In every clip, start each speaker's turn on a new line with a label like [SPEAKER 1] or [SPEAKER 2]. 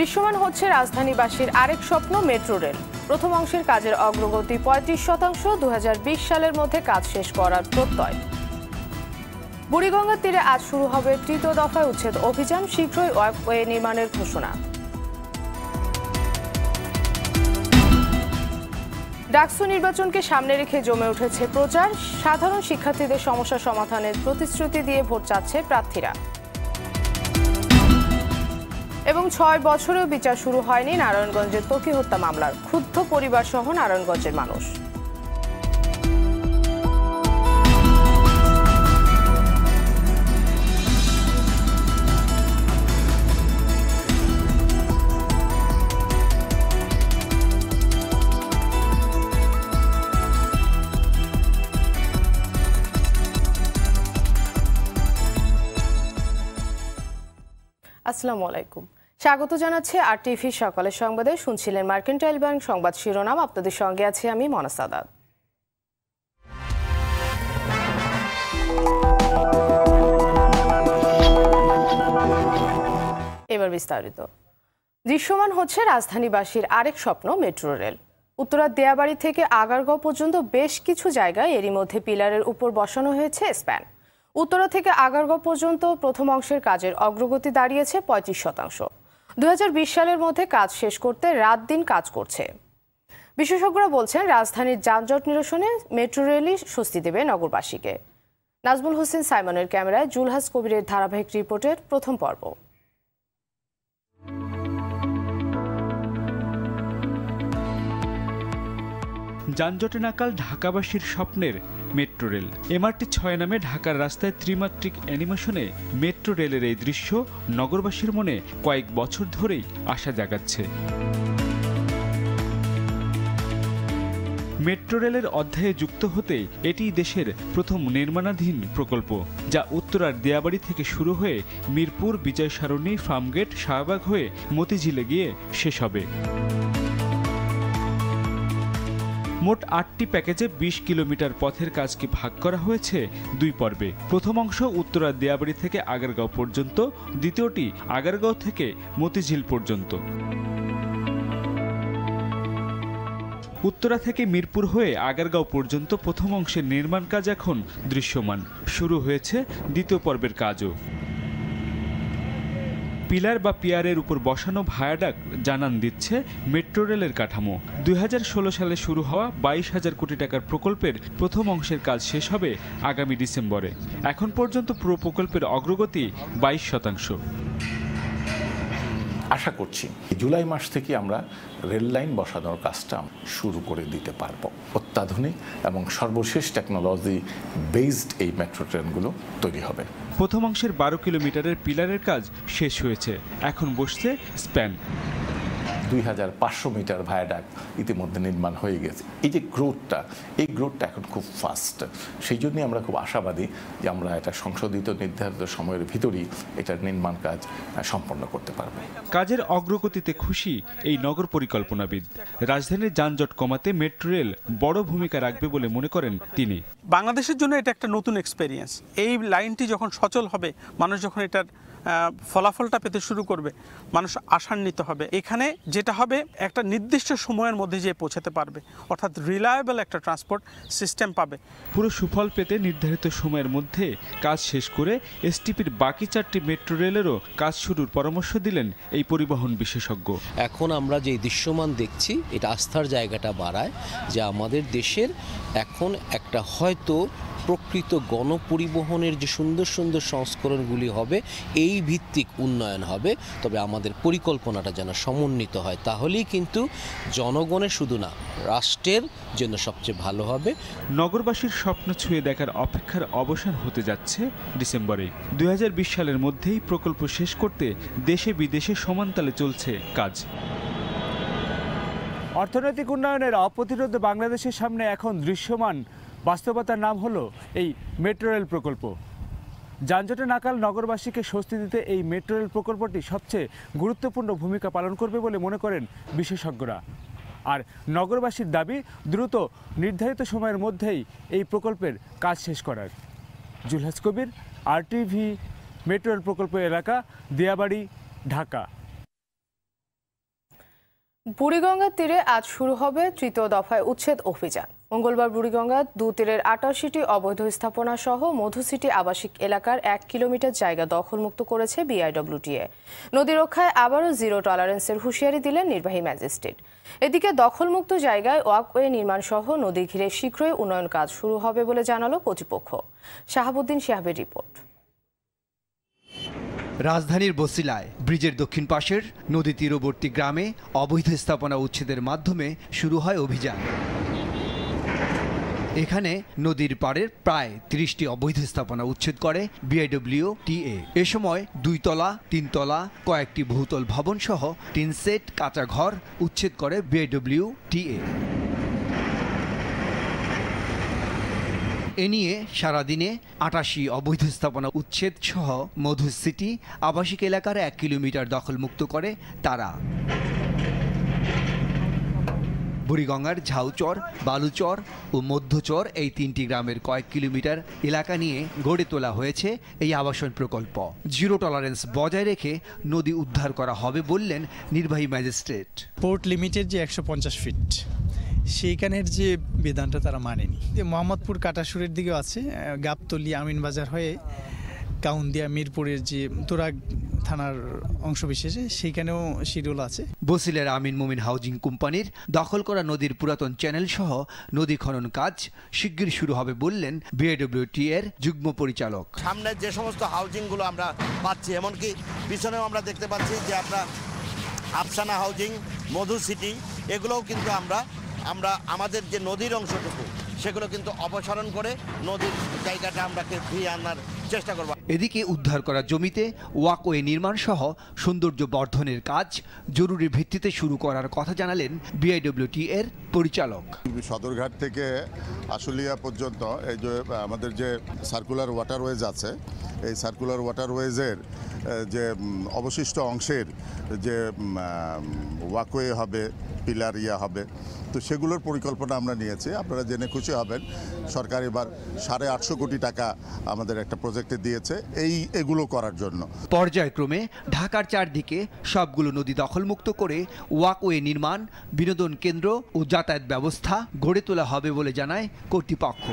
[SPEAKER 1] দৃশ্যমান হচ্ছে রাজধানীবাসীর আরেক স্বপ্ন মেট্রো রেল। প্রথম অংশের কাজের অগ্রগতি ৩৫%, ২০২০ সালের মধ্যে কাজ শেষ করার প্রত্যয়। বুড়িগঙ্গার তীরে আজ শুরু হবে তৃতীয় দফায় উচ্ছেদ অভিযান, শীঘ্রই ওয়াকওয়ে নির্মাণের ঘোষণা। ডাকসু নির্বাচনকে সামনে রেখে জমে উঠেছে প্রচার। সাধারণ শিক্ষার্থীদের সমস্যা সমাধানের প্রতিশ্রুতি দিয়ে ভোট চাচ্ছে প্রার্থীরা। এবং ৬ বছরেও বিচার শুরু হয়নি নারায়ণগঞ্জের ত্বকী হত্যা মামলার। ক্ষুব্ধ পরিবার সহ নারায়ণগঞ্জের মানুষ। আসসালামু আলাইকুম, স্বাগত জানাচ্ছি আরটিভি সকালের সংবাদে। শুনছিলেন মার্কেন্টাইল ব্যাংক সংবাদ শিরোনাম। আপনাদের সঙ্গে আছি আমি মনা সাদাত। এবার বিস্তারিত। দৃশ্যমান হচ্ছে রাজধানীবাসীর আরেক স্বপ্ন মেট্রো রেল। উত্তরার দেয়াবাড়ি থেকে আগারগাঁও পর্যন্ত বেশ কিছু জায়গায় এরই মধ্যে পিলারের উপর বসানো হয়েছে স্প্যান। উত্তরা থেকে আগারগাঁও পর্যন্ত প্রথম অংশের কাজের অগ্রগতি দাঁড়িয়েছে ৩৫%। ২০২০ সালের মধ্যে কাজ শেষ করতে রাত দিন কাজ করছে। বিশেষজ্ঞরা বলছেন, রাজধানীর যানজট নিরসনে মেট্রো রেলই স্বস্তি দেবে নগরবাসীকে। নাজমুল হোসেন সাইমনের ক্যামেরায় জুলহাস কবিরের ধারাবাহিক রিপোর্টের প্রথম পর্ব।
[SPEAKER 2] যানজটে নাকাল ঢাকাবাসীর স্বপ্নের মেট্রো রেল। MRT-6 নামে ঢাকার রাস্তায় ত্রিমাত্রিক অ্যানিমেশনে মেট্রো রেলের এই দৃশ্য নগরবাসীর মনে কয়েক বছর ধরেই আশা জাগাচ্ছে। মেট্রো রেলের অধ্যায়ে যুক্ত হতে এটি দেশের প্রথম নির্মাণাধীন প্রকল্প, যা উত্তরার দেয়াবাড়ি থেকে শুরু হয়ে মিরপুর, বিজয় সরণি, ফার্মগেট, শাহবাগ হয়ে মতিঝিলে গিয়ে শেষ হবে। মোট ৮টি প্যাকেজে ২০ কিলোমিটার পথের কাজকে ভাগ করা হয়েছে ২ পর্বে। প্রথম অংশ উত্তরা দেয়াবাড়ি থেকে আগারগাঁও পর্যন্ত, দ্বিতীয়টি আগারগাঁও থেকে মতিঝিল পর্যন্ত। উত্তরা থেকে মিরপুর হয়ে আগারগাঁও পর্যন্ত প্রথম অংশের নির্মাণ কাজ এখন দৃশ্যমান। শুরু হয়েছে দ্বিতীয় পর্বের কাজও। পিলার বা পিয়ারের উপর বসানো ভায়াডাক জানান দিচ্ছে মেট্রো রেলের কাঠামো। ২০১৬ সালে শুরু হওয়া ২২,০০০ কোটি টাকার প্রকল্পের প্রথম অংশের কাজ শেষ হবে আগামী ডিসেম্বরে। এখন পর্যন্ত পুরো প্রকল্পের অগ্রগতি ২২%।
[SPEAKER 3] আশা করছি জুলাই মাস থেকে আমরা রেল লাইন বসানোর কাজটা শুরু করে দিতে পারবো। অত্যাধুনিক এবং সর্বশেষ টেকনোলজি বেসড এই মেট্রো ট্রেনগুলো তৈরি হবে।
[SPEAKER 2] প্রথম অংশের ১২ কিলোমিটারের পিলারের কাজ শেষ হয়েছে, এখন বসছে স্প্যান।
[SPEAKER 3] ২৫০০ মিটার ভায়াডাক ইতিমধ্যে নির্মাণ হয়ে গেছে। এই যে গ্রোথটা, এই গ্রোথটা এখন খুব ফাস্ট। সেই জন্যই আমরা খুব আশাবাদী যে আমরা এটা সংশোধিত নির্ধারিত সময়ের ভিতরেই এটার নির্মাণ কাজ সম্পন্ন করতে পারবো।
[SPEAKER 2] কাজের অগ্রগতিতে খুশি এই নগর পরিকল্পনাবিদ। রাজধানীর যানজট কমাতে মেট্রো রেল বড় ভূমিকা রাখবে বলে মনে করেন তিনি।
[SPEAKER 4] বাংলাদেশের জন্য এটা একটা নতুন এক্সপেরিয়েন্স। এই লাইনটি যখন সচল হবে, মানুষ যখন এটার ফলাফলটা পেতে শুরু করবে, মানুষ আশান্বিত হবে। এখানে যেটা হবে, একটা নির্দিষ্ট সময়ের মধ্যে যে পৌঁছাতে পারবে, অর্থাৎ রিলায়েবল একটা ট্রান্সপোর্ট সিস্টেম পাবে।
[SPEAKER 2] পুরো সুফল পেতে নির্ধারিত সময়ের মধ্যে কাজ শেষ করে এসটিপির বাকি 4টি মেট্রো রেলেরও কাজ শুরুর পরামর্শ দিলেন এই পরিবহন বিশেষজ্ঞ।
[SPEAKER 5] এখন আমরা যে দৃশ্যমান দেখছি, এটা আস্থার জায়গাটা বাড়ায় যে আমাদের দেশের এখন একটা হয়তো প্রকৃত গণপরিবহনের যে সুন্দর সুন্দর সংস্করণগুলি হবে, এই ভিত্তিক উন্নয়ন হবে। তবে আমাদের পরিকল্পনাটা যেন সমন্বিত হয়, তাহলেই কিন্তু জনগণের শুধু না, রাষ্ট্রের জন্য সবচেয়ে ভালো হবে।
[SPEAKER 2] নগরবাসীর স্বপ্ন ছুঁয়ে দেখার অপেক্ষার অবসান হতে যাচ্ছে ডিসেম্বরে। ২০২০ সালের মধ্যেই প্রকল্প শেষ করতে দেশে বিদেশে সমানতালে চলছে কাজ।
[SPEAKER 6] অর্থনৈতিক উন্নয়নের অপ্রতিরোধ বাংলাদেশের সামনে এখন দৃশ্যমান বাস্তবতার নাম হলো এই মেট্রো রেল প্রকল্প। যানজটে নাকাল নগরবাসীকে স্বস্তি দিতে এই মেট্রো রেল প্রকল্পটি সবচেয়ে গুরুত্বপূর্ণ ভূমিকা পালন করবে বলে মনে করেন বিশেষজ্ঞরা। আর নগরবাসীর দাবি দ্রুত নির্ধারিত সময়ের মধ্যেই এই প্রকল্পের কাজ শেষ করার। জুলহাস কবির, RTV, মেট্রো রেল প্রকল্প এলাকা, দিয়াবাড়ি, ঢাকা।
[SPEAKER 1] বুড়িগঙ্গার তীরে আজ শুরু হবে তৃতীয় দফায় উচ্ছেদ অভিযান। মঙ্গলবার বুড়িগঙ্গার দু তীরের ৮৮টি অবৈধ স্থাপনা সহ মধু সিটি আবাসিক এলাকার ১ কিলোমিটার জায়গা দখলমুক্ত করেছে বিআইডব্লিউটিএ। নদী রক্ষায় আবারও জিরো টলারেন্সের হুঁশিয়ারি দিলেন নির্বাহী ম্যাজিস্ট্রেট। এদিকে দখলমুক্ত জায়গায় ওয়াকওয়ে নির্মাণ সহ নদী ঘিরে শীঘ্রই উন্নয়ন কাজ শুরু হবে বলে জানালো কর্তৃপক্ষ। শাহাবুদ্দিন শিহাবের রিপোর্ট।
[SPEAKER 7] রাজধানীর বছিলায় ব্রিজের দক্ষিণ পাশের নদী তীরবর্তী গ্রামে অবৈধ স্থাপনা উচ্ছেদের মাধ্যমে শুরু হয় অভিযান। এখানে নদীর পাড়ের প্রায় ৩০টি অবৈধ স্থাপনা উচ্ছেদ করে বিআইডব্লিউটিএ। এ সময় ২ তলা ৩ তলা কয়েকটি বহুতল ভবন সহ ৩ সেট কাঁচা ঘর উচ্ছেদ করে বিআইডব্লিউটিএ। এ নিয়ে সারাদিনে ৮৮ অবৈধ স্থাপনা উচ্ছেদ সহ মধু সিটি আবাসিক এলাকার ১ কিলোমিটার দখলমুক্ত করে তারা। বুড়িগঙ্গার ঝাউচর, বালুচর ও মধ্যচর এই ৩টি গ্রামের কয়েক কিলোমিটার এলাকা নিয়ে গড়ে তোলা হয়েছে এই আবাসন প্রকল্প। জিরো টলারেন্স বজায় রেখে নদী উদ্ধার করা হবে বললেন নির্বাহী ম্যাজিস্ট্রেট।
[SPEAKER 8] পোর্ট লিমিটের যে ১৫০ ফিট সেইখানের যে বিধানটা তারা মানেনি। মোহাম্মদপুর কাটাসুরের দিকেও আছে, গাবতলী আমিনবাজার হয়ে কাউন্দিয়া মিরপুরের যে তোরাগ থানার অংশবিশেষে সেইখানেও শিডিউল আছে।
[SPEAKER 7] বছিলার আমিন মুমিন হাউজিং কোম্পানির দখল করা নদীর পুরাতন চ্যানেল সহ নদী খনন কাজ শিগগির শুরু হবে বললেন বিআইডব্লিউটি এর যুগ্ম পরিচালক।
[SPEAKER 9] সামনে যে সমস্ত হাউজিংগুলো আমরা পাচ্ছি, এমনকি পিছনেও আমরা দেখতে পাচ্ছি যে আমরা আফসানা হাউজিং, মধু সিটি, এগুলোও কিন্তু আমরা আমাদের যে নদীর অংশটুকু সেগুলো কিন্তু অপসারণ করে নদীর জায়গাটা আমরা ফিরিয়ে আনার চেষ্টা করব।
[SPEAKER 7] এদিকে উদ্ধার করা জমিতে ওয়াকওয়ে নির্মাণ সহ সৌন্দর্য বর্ধনের কাজ জরুরি ভিত্তিতে শুরু করার কথা জানালেন বিআইডব্লিউটি এর পরিচালক।
[SPEAKER 10] সদরঘাট থেকে আশুলিয়া পর্যন্ত এই যে আমাদের যে সার্কুলার ওয়াটারওয়েজ আছে, এই সার্কুলার ওয়াটারওয়েজের যে অবশিষ্ট অংশের যে ওয়াকওয়ে হবে, পিলার হবে, তো সেগুলোর পরিকল্পনা আমরা নিয়েছি। আপনারা জেনে খুশি হবেন, সরকার এবার 850 কোটি টাকা আমাদের একটা প্রজেক্টে দিয়েছে এগুলো করার জন্য।
[SPEAKER 7] পর্যায়ক্রমে ঢাকার চারদিকে সবগুলো নদী দখলমুক্ত করে ওয়াকওয়ে নির্মাণ, বিনোদন কেন্দ্র ও যাতায়াত ব্যবস্থা গড়ে তোলা হবে বলে জানায় কর্তৃপক্ষ।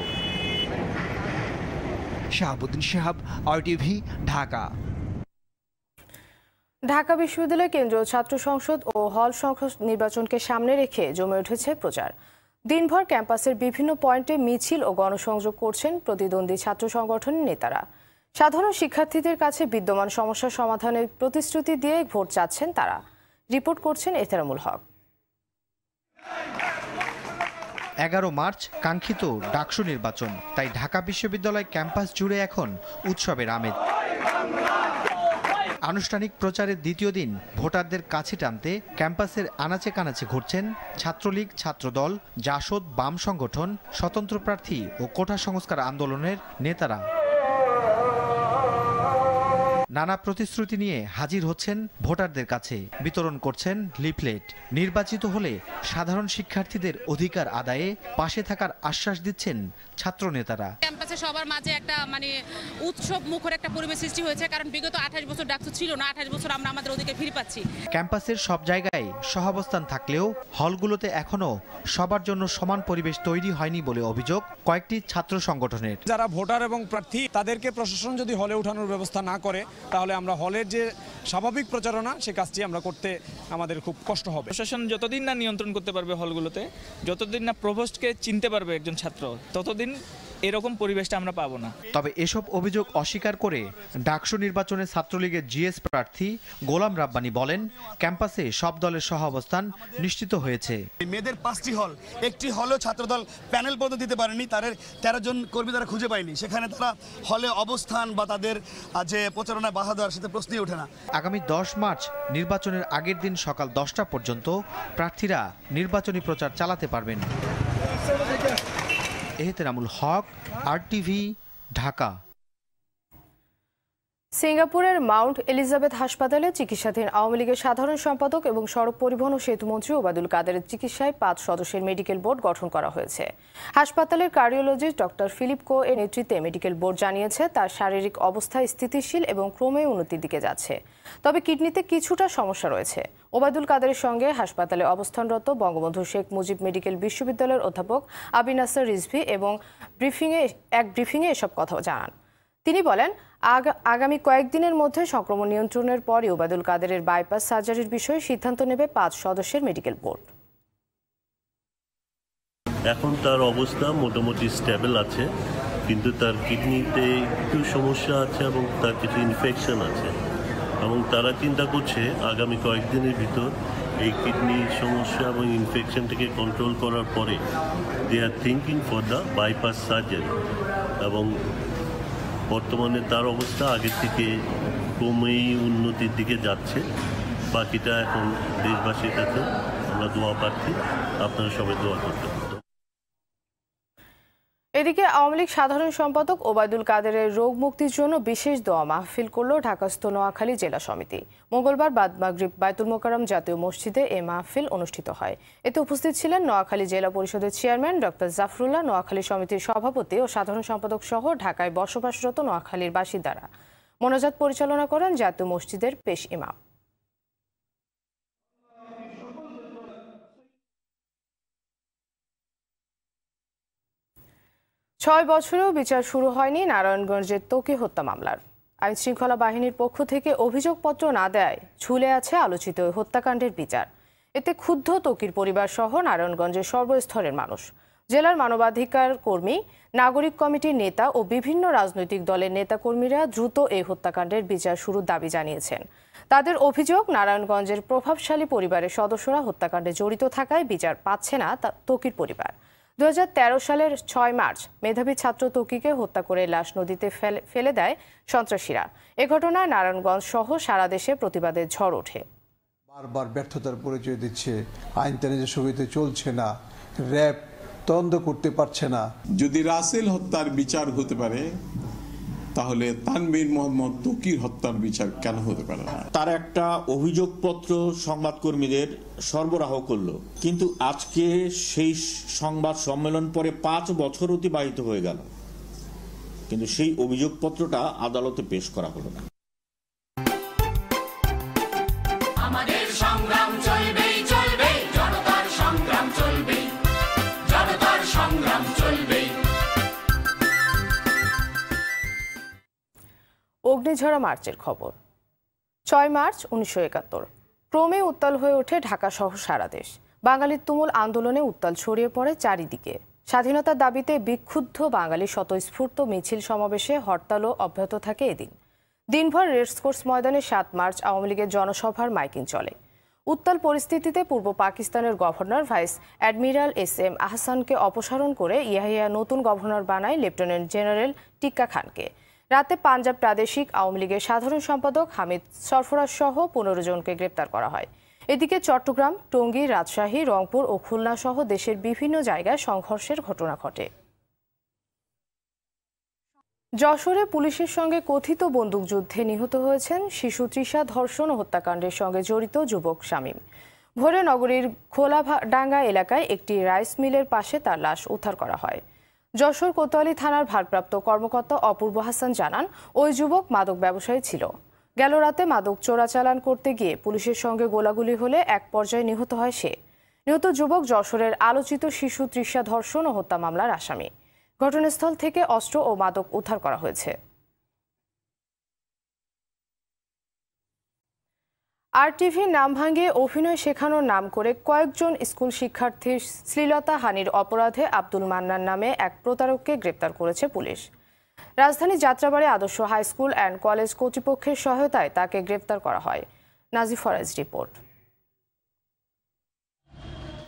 [SPEAKER 7] শাহাবুদ্দিন শিহাব, RTV, ঢাকা।
[SPEAKER 1] ঢাকা বিশ্ববিদ্যালয় কেন্দ্রীয় ছাত্র সংসদ ও হল সংসদ নির্বাচনকে সামনে রেখে জমে উঠেছে প্রচার। দিনভর ক্যাম্পাসের বিভিন্ন পয়েন্টে মিছিল ও গণসংযোগ করছেন প্রতিদ্বন্দ্বী ছাত্র সংগঠনের নেতারা। সাধারণ শিক্ষার্থীদের কাছে বিদ্যমান সমস্যা সমাধানের প্রতিশ্রুতি দিয়ে ভোট চাচ্ছেন তারা। রিপোর্ট করছেন এহতেরামুল হক।
[SPEAKER 11] 11 মার্চ কাঙ্ক্ষিত ডাকসু নির্বাচন, তাই ঢাকা বিশ্ববিদ্যালয় ক্যাম্পাস জুড়ে এখন উৎসবের আমেজ। আনুষ্ঠানিক প্রচারের দ্বিতীয় দিন ভোটারদের কাছে টানতে ক্যাম্পাসের আনাচে কানাচে ঘুরছেন ছাত্রলীগ, ছাত্রদল, জাসদ, বাম সংগঠন, স্বতন্ত্র প্রার্থী ও কোটা সংস্কার আন্দোলনের নেতারা। নানা প্রতিশ্রুতি নিয়ে হাজির হচ্ছেন ভোটারদের কাছে, বিতরণ করছেন লিফলেট। নির্বাচিত হলে সাধারণ শিক্ষার্থীদের অধিকার আদায়ে পাশে থাকার আশ্বাস দিচ্ছেন ছাত্র নেতারা।
[SPEAKER 12] ক্যাম্পাসে সবার মাঝে একটা উৎসব মুখর একটা পরিবেশ সৃষ্টি হয়েছে, কারণ বিগত 28 বছর ডাকসু ছিল না, 28 বছর আমরা আমাদের অধিকার ফিরে পাচ্ছি।
[SPEAKER 11] ক্যাম্পাসের সব জায়গায় সহাবস্থান থাকলেও হলগুলোতে এখনো সবার জন্য সমান পরিবেশ তৈরি হয়নি বলে অভিযোগ কয়েকটি ছাত্র সংগঠনের।
[SPEAKER 13] যারা ভোটার এবং প্রার্থী তাদেরকে প্রশাসন যদি হলে ওঠানোর ব্যবস্থা না করে, তাহলে আমরা হলের যে স্বাভাবিক প্রচারণা সে কাজটি আমরা করতে আমাদের খুব কষ্ট হবে।
[SPEAKER 14] প্রশাসন যতদিন না নিয়ন্ত্রণ করতে পারবে হলগুলোতে, যতদিন না প্রভোস্টকে চিনতে পারবে একজন ছাত্র, ততদিন এরকম পরিবেশটা আমরা পাবো না।
[SPEAKER 11] তবে এসব অভিযোগ অস্বীকার করে ডাকসু নির্বাচনে ছাত্রলীগের জিএস প্রার্থী গোলাম রাব্বানি বলেন, ক্যাম্পাসে সব দলের সহাবস্থান নিশ্চিত হয়েছে।
[SPEAKER 15] মেয়েদের 5টি হল, একটি হলেও ছাত্রদল প্যানেল পর্যন্ত দিতে পারেনি, তাদের 13 জন কর্মী তারা খুঁজে পায়নি। সেখানে তারা হলে অবস্থান বা তাদের যে প্রচারণায় বাধা দেওয়ার সাথে প্রশ্নই ওঠে না।
[SPEAKER 11] আগামী 10 মার্চ নির্বাচনের আগের দিন সকাল 10টা পর্যন্ত প্রার্থীরা নির্বাচনী প্রচার চালাতে পারবেন। এহতেরামুল হক, RTV, ঢাকা।
[SPEAKER 1] সিঙ্গাপুরের মাউন্ট এলিজাবেথ হাসপাতালে চিকিৎসাধীন আওয়ামী লীগের সাধারণ সম্পাদক এবং সড়ক পরিবহন ও সেতুমন্ত্রী ওবায়দুল কাদেরের চিকিৎসায় 5 সদস্যের মেডিকেল বোর্ড গঠন করা হয়েছে। হাসপাতালের কার্ডিওলজিস্ট ডক্টর ফিলিপ কো এর নেতৃত্বে মেডিকেল বোর্ড জানিয়েছে তার শারীরিক অবস্থা স্থিতিশীল এবং ক্রমে উন্নতির দিকে যাচ্ছে, তবে কিডনিতে কিছুটা সমস্যা রয়েছে। ওবায়দুল কাদেরের সঙ্গে হাসপাতালে অবস্থানরত বঙ্গবন্ধু শেখ মুজিব মেডিকেল বিশ্ববিদ্যালয়ের অধ্যাপক আবি নাসের রিজভী এবং ব্রিফিংয়ে এসব কথা জানান। তিনি বলেন, আগামী কয়েকদিনের মধ্যে সংক্রমণ নিয়ন্ত্রণের পরই ওবায়দুল কাদেরের বাইপাস সার্জারির বিষয়ে সিদ্ধান্ত নেবে 5 সদস্যের মেডিকেল বোর্ড।
[SPEAKER 16] এখন তার অবস্থা মোটামুটি স্টেবল আছে, কিন্তু তার কিডনিতে একটু সমস্যা আছে এবং তার কিছু ইনফেকশন আছে, এবং তারা চিন্তা করছে আগামী কয়েকদিনের ভিতর এই কিডনির সমস্যা এবং ইনফেকশনটাকে কন্ট্রোল করার পরে they are thinking for the bypass surgery. এবং বর্তমানে তার অবস্থা আগের থেকে ক্রমেই উন্নতির দিকে যাচ্ছে। বাকিটা এখন দেশবাসীর কাছে আমরা দোয়া প্রার্থী, আপনারা সবাই দোয়া করতে।
[SPEAKER 1] এদিকে আওয়ামী লীগ সাধারণ সম্পাদক ওবায়দুল কাদেরের রোগ মুক্তির জন্য বিশেষ দোয়া মাহফিল করল ঢাকাস্থ নোয়াখালী জেলা সমিতি। মঙ্গলবার বাদ মাগরিব বায়তুল মোকাররম জাতীয় মসজিদে এ মাহফিল অনুষ্ঠিত হয়। এতে উপস্থিত ছিলেন নোয়াখালী জেলা পরিষদের চেয়ারম্যান ডক্টর জাফরুল্লাহ, নোয়াখালী সমিতির সভাপতি ও সাধারণ সম্পাদক সহ ঢাকায় বসবাসরত নোয়াখালীর বাসিন্দারা। মোনাজাত পরিচালনা করেন জাতীয় মসজিদের পেশ ইমাম। ছয় বছরেও বিচার শুরু হয়নি নারায়ণগঞ্জের ত্বকী হত্যা মামলার। আইনশৃঙ্খলা বাহিনীর পক্ষ থেকে অভিযোগপত্র না দেয় ঝুলে আছে আলোচিত হত্যাকাণ্ডের বিচার। এতে ক্ষুব্ধ ত্বকীর পরিবার সহ নারায়ণগঞ্জের সর্বস্তরের মানুষ। জেলার মানবাধিকার কর্মী, নাগরিক কমিটির নেতা ও বিভিন্ন রাজনৈতিক দলের নেতাকর্মীরা দ্রুত এই হত্যাকাণ্ডের বিচার শুরুর দাবি জানিয়েছেন। তাদের অভিযোগ, নারায়ণগঞ্জের প্রভাবশালী পরিবারের সদস্যরা হত্যাকাণ্ডে জড়িত থাকায় বিচার পাচ্ছে না ত্বকীর পরিবার। 2013 সালের 6 মার্চ মেধাবী ছাত্র ত্বকীকে হত্যা করে লাশ নদীতে ফেলে দেয় সন্ত্রাসীরা। এ ঘটনায় নারায়ণগঞ্জ সহ সারা দেশে প্রতিবাদের ঝড় ওঠে।
[SPEAKER 17] বারবার ব্যর্থতার পরিচয় দিচ্ছে, আইনটা নিজের সুবিধে চলছে না, র্যাব তদন্ত করতে পারছে না।
[SPEAKER 18] যদি রাসেল হত্যার বিচার হতে পারে, তাহলে তানভীর মোহাম্মদ ত্বকীর হত্যার বিচার কেন হতে পারে না?
[SPEAKER 19] তার একটা অভিযোগপত্র সংবাদকর্মীদের সরবরাহ করলো, কিন্তু আজকে সেই সংবাদ সম্মেলন পরে 5 বছর অতিবাহিত হয়ে গেল, কিন্তু সেই অভিযোগপত্রটা আদালতে পেশ করা হলো না।
[SPEAKER 20] আমাদের সংগ্রাম চলবেই চলবে, জনতার সংগ্রাম চলবে, জনতার সংগ্রাম চলবে।
[SPEAKER 1] অগ্নিঝরা মার্চের খবর। 6 মার্চ 1971 ক্রমে উত্তাল হয়ে ওঠে ঢাকা সহ সারা দেশ। বাঙালির তুমুল আন্দোলনে উত্তাল ছড়িয়ে পড়ে চারিদিকে। স্বাধীনতার দাবিতে বিক্ষুব্ধ বাঙালি স্বতঃস্ফূর্ত মিছিল সমাবেশে হরতালও অব্যাহত থাকে এদিন। দিনভর রেসকোর্স ময়দানে 7 মার্চ আওয়ামী লীগের জনসভার মাইকিং চলে। উত্তাল পরিস্থিতিতে পূর্ব পাকিস্তানের গভর্নর ভাইস অ্যাডমিরাল SM আহসানকে অপসারণ করে ইয়াহিয়া নতুন গভর্নর বানায় লেফটেন্যান্ট জেনারেল টিক্কা খানকে। রাতে পাঞ্জাব প্রাদেশিক আওয়ামী লীগের সাধারণ সম্পাদক হামিদ সরফরাজ সহ 15 জনকে গ্রেপ্তার করা হয়। এদিকে চট্টগ্রাম, টঙ্গী, রাজশাহী, রংপুর ও খুলনা সহ দেশের বিভিন্ন জায়গায় সংঘর্ষের ঘটনা ঘটে। যশোরে পুলিশের সঙ্গে কথিত বন্দুকযুদ্ধে নিহত হয়েছেন শিশু তৃষা ধর্ষণ ও হত্যাকাণ্ডের সঙ্গে জড়িত যুবক শামীম। ভোরে নগরীর খোলাডাঙ্গা এলাকায় একটি রাইস মিলের পাশে তার লাশ উদ্ধার করা হয়। যশোর কোতোয়ালি থানার ভারপ্রাপ্ত কর্মকর্তা অপূর্ব হাসান জানান, ওই যুবক মাদক ব্যবসায়ী ছিল। গেল রাতে মাদক চোরাচালান করতে গিয়ে পুলিশের সঙ্গে গোলাগুলি হলে এক পর্যায়ে নিহত হয় সে। নিহত যুবক যশোরের আলোচিত শিশু তৃষা ধর্ষণ ও হত্যা মামলার আসামি। ঘটনাস্থল থেকে অস্ত্র ও মাদক উদ্ধার করা হয়েছে। আরটিভির নাম ভাঙিয়ে অভিনয় শেখানোর নাম করে কয়েকজন স্কুল শিক্ষার্থীর শ্লীলতাহানির অপরাধে আব্দুল মান্নান নামে এক প্রতারককে গ্রেপ্তার করেছে পুলিশ। রাজধানী যাত্রাবাড়ী আদর্শ হাই স্কুল অ্যান্ড কলেজ কর্তৃপক্ষের সহায়তায় তাকে গ্রেপ্তার করা হয়। নাজিফ ফরাজ রিপোর্ট।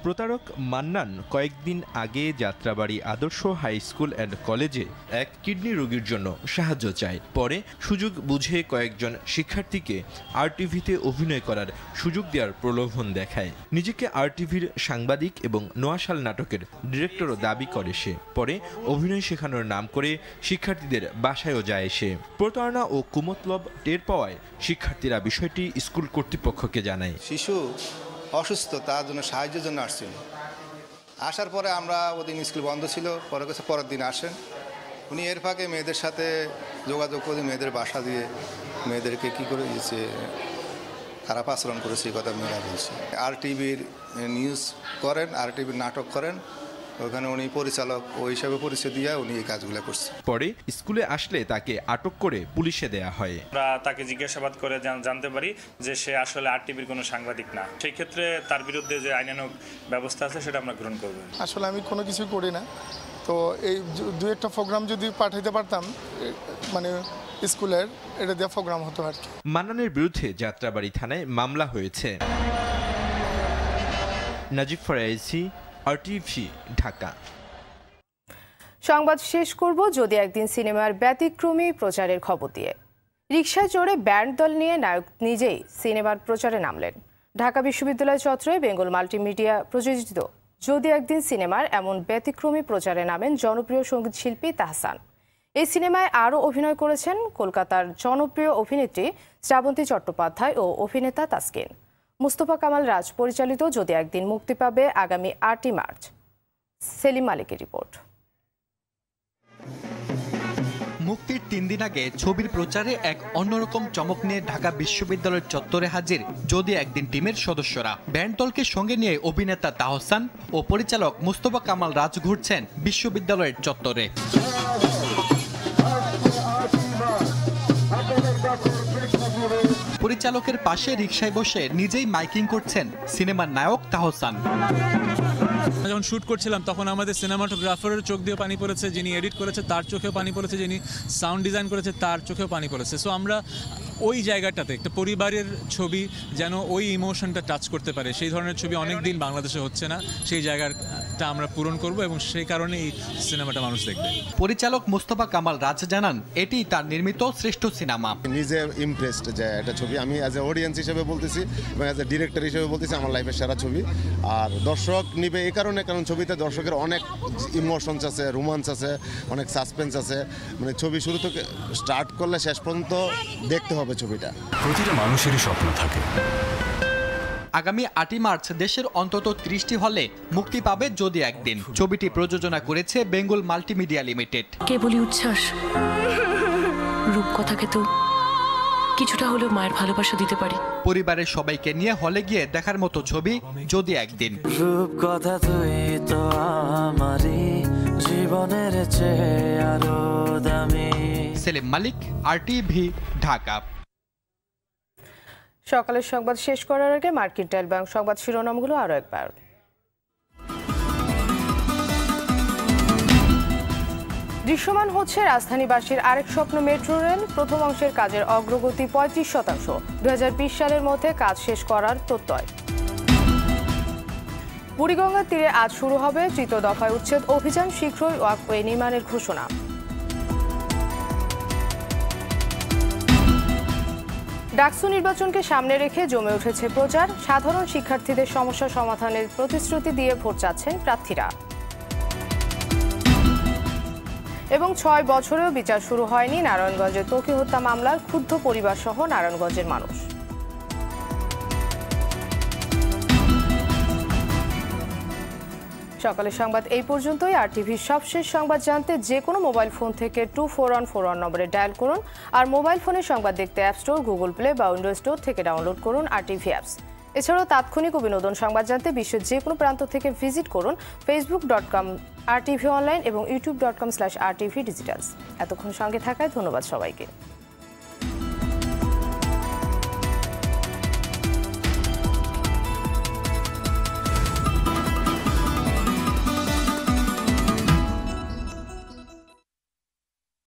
[SPEAKER 21] প্রতারক মান্নান কয়েকদিন আগে যাত্রাবাড়ি আদর্শ হাই স্কুল অ্যান্ড কলেজে এক কিডনি রোগীর জন্য সাহায্য চায়। পরে সুযোগ বুঝে কয়েকজন শিক্ষার্থীকে আরটিভিতে অভিনয় করার সুযোগ দেওয়ার প্রলোভন দেখায়। নিজেকে আরটিভির সাংবাদিক এবং নোয়াশাল নাটকের ডিরেক্টরও দাবি করে সে। পরে অভিনয় শেখানোর নাম করে শিক্ষার্থীদের বাসায়ও যায় সে। প্রতারণা ও কুমতলব টের পাওয়ায় শিক্ষার্থীরা বিষয়টি স্কুল কর্তৃপক্ষকে জানায়।
[SPEAKER 22] শিশু অসুস্থ, তার জন্য সাহায্যের জন্য আসছিল। আসার পরে আমরা ওদিন স্কুল বন্ধ ছিল, পরের দিন আসেন উনি। এর ফাঁকে মেয়েদের সাথে যোগাযোগ করে মেয়েদের বাসা দিয়ে মেয়েদেরকে কী করে দিয়েছে, খারাপ আচরণ করেছে, এই কথা মেয়েরা বলছে। আরটিভির নিউজ করেন, আরটিভির নাটক করেন, ওখানে উনি পরিচালক ওই হিসাবে পরিচয় দিয়ে উনি এই কাজগুলো করছে।
[SPEAKER 21] পরে স্কুলে আসলে তাকে আটক করে পুলিশে দেয়া হয়।
[SPEAKER 23] আমরা তাকে জিজ্ঞাসাবাদ করে জানতে পারি যে সে আসলে আরটিভির কোনো সাংবাদিক না। সেই ক্ষেত্রে তার বিরুদ্ধে যে আইনানুগ ব্যবস্থা আছে সেটা আমরা গ্রহণ করব।
[SPEAKER 24] আসলে আমি কোনো কিছু করি না, তো এই দু একটা প্রোগ্রাম যদি পাঠাইতে পারতাম মানে স্কুলের, এটা দিয়ে প্রোগ্রাম হতো আর কি।
[SPEAKER 21] মান্নানের বিরুদ্ধে যাত্রাবাড়ি থানায় মামলা হয়েছে। নাজিব ফরাইসি, আরটিভি, ঢাকা।
[SPEAKER 1] সংবাদ শেষ করব যদি একদিন সিনেমার ব্যতিক্রমী প্রচারের খবর দিয়ে। রিকশায় চড়ে ব্যান্ড দল নিয়ে নায়ক নিজেই সিনেমার প্রচারে নামলেন। ঢাকা বিশ্ববিদ্যালয় চত্বরে বেঙ্গল মাল্টিমিডিয়া প্রযোজিত যদি একদিন সিনেমার এমন ব্যতিক্রমী প্রচারে নামেন জনপ্রিয় সঙ্গীত শিল্পী তাহসান। এই সিনেমায় আরও অভিনয় করেছেন কলকাতার জনপ্রিয় অভিনেত্রী শ্রাবন্তী চট্টোপাধ্যায় ও অভিনেতা তাসকিন। মুস্তফা কামাল রাজ পরিচালিত যদি একদিন মুক্তি পাবে আগামী 8ই মার্চ। সেলিম মালিকের রিপোর্ট।
[SPEAKER 25] মুক্তির 3 দিন আগে ছবির প্রচারে এক অন্যরকম চমক নিয়ে ঢাকা বিশ্ববিদ্যালয়ের চত্বরে হাজির যদি একদিন টিমের সদস্যরা। ব্যান্ড দলকে সঙ্গে নিয়ে অভিনেতা তাহসান ও পরিচালক মুস্তফা কামাল রাজ ঘুরছেন বিশ্ববিদ্যালয়ের চত্বরে। পরিচালকের পাশে রিকশায় বসে নিজেই মাইকিং করছেন সিনেমার নায়ক তাহসান।
[SPEAKER 26] যখন শ্যুট করছিলাম তখন আমাদের সিনেমাটোগ্রাফারের চোখ দিয়ে পানি পড়েছে, যিনি এডিট করেছে তার চোখেও পানি পড়েছে, যিনি সাউন্ড ডিজাইন করেছে তার চোখেও পানি পড়েছে। সো আমরা ওই জায়গাটাতে একটা পরিবারের ছবি যেন ওই ইমোশনটা টাচ করতে পারে, সেই ধরনের ছবি অনেক দিন বাংলাদেশে হচ্ছে না, সেই জায়গাটা আমরা পূরণ করব এবং সেই কারণে এই সিনেমাটা মানুষ দেখবে।
[SPEAKER 25] পরিচালক মুস্তফা কামাল রাজ জানান এটি তার নির্মিত শ্রেষ্ঠ সিনেমা।
[SPEAKER 27] নিজে ইমপ্রেসড যে একটা ছবি, আমি অ্যাজ এ অডিয়েন্স হিসেবে বলতেছি এবং অ্যাজ এ ডিরেক্টর হিসেবে বলতেছি আমার লাইফের সেরা ছবি। আর দর্শক নিবে এই কারণে, কারণ ছবিতে দর্শকের অনেক ইমোশনস আছে, রোমান্স আছে, অনেক সাসপেন্স আছে। মানে ছবি শুরু থেকে স্টার্ট করলে শেষ পর্যন্ত দেখতে হবে ছবিটা।
[SPEAKER 28] প্রতিটা মানুষেরই স্বপ্ন থাকে।
[SPEAKER 25] আগামী 8ই মার্চ দেশের অন্তত 30টি হলে মুক্তি পাবে যদি একদিন। ছবিটি প্রযোজনা করেছে বেঙ্গল মাল্টিমিডিয়া লিমিটেড।
[SPEAKER 29] কেবলই উচ্ছ্বাস, রূপকথাকে তো কিছুটা হলেও মায়ের ভালোবাসা দিতে পারি।
[SPEAKER 25] পরিবারের সবাইকে নিয়ে হলে গিয়ে দেখার মতো ছবি যদি একদিন।
[SPEAKER 30] রূপকথা তুই তো আমারই জীবনের চেয়ে আরো দামি।
[SPEAKER 25] সেলিম মালিক, আরটিভি, ঢাকা।
[SPEAKER 1] সকালের সংবাদ শেষ করার আগে মার্কেন্টাইল ব্যাংক সংবাদ শিরোনামগুলো আরও একবার। দৃশ্যমান হচ্ছে রাজধানীবাসীর আরেক স্বপ্ন মেট্রো রেল। প্রথম অংশের কাজের অগ্রগতি 35%। 2020 সালের মধ্যে কাজ শেষ করার প্রত্যয়। বুড়িগঙ্গার তীরে আজ শুরু হবে 3য় দফায় উচ্ছেদ অভিযান, শীঘ্রই ওয়াকওয়ে নির্মাণের ঘোষণা। ডাকসু নির্বাচনকে সামনে রেখে জমে উঠেছে প্রচার। সাধারণ শিক্ষার্থীদের সমস্যা সমাধানের প্রতিশ্রুতি দিয়ে ভোট চাচ্ছেন প্রার্থীরা। এবং 6 বছরেও বিচার শুরু হয়নি নারায়ণগঞ্জের ত্বকী হত্যা মামলার ক্ষুব্ধ পরিবার সহ নারায়ণগঞ্জের মানুষ। সকালের সংবাদ এই পর্যন্তই। আর টিভির সবশেষ সংবাদ জানতে যে কোনো মোবাইল ফোন থেকে 2414 নম্বরে ডায়াল করুন। আর মোবাইল ফোনে সংবাদ দেখতে অ্যাপ স্টোর, গুগল প্লে বা উইন্ডোজ স্টোর থেকে ডাউনলোড করুন আর টিভি অ্যাপস। এছাড়াও তাৎক্ষণিক ও বিনোদন সংবাদ জানতে বিশ্বের যে কোনো প্রান্ত থেকে ভিজিট করুন facebook.com/RTV অনলাইন এবং youtube.com/RTV ডিজিটালস। এতক্ষণ সঙ্গে থাকায় ধন্যবাদ সবাইকে।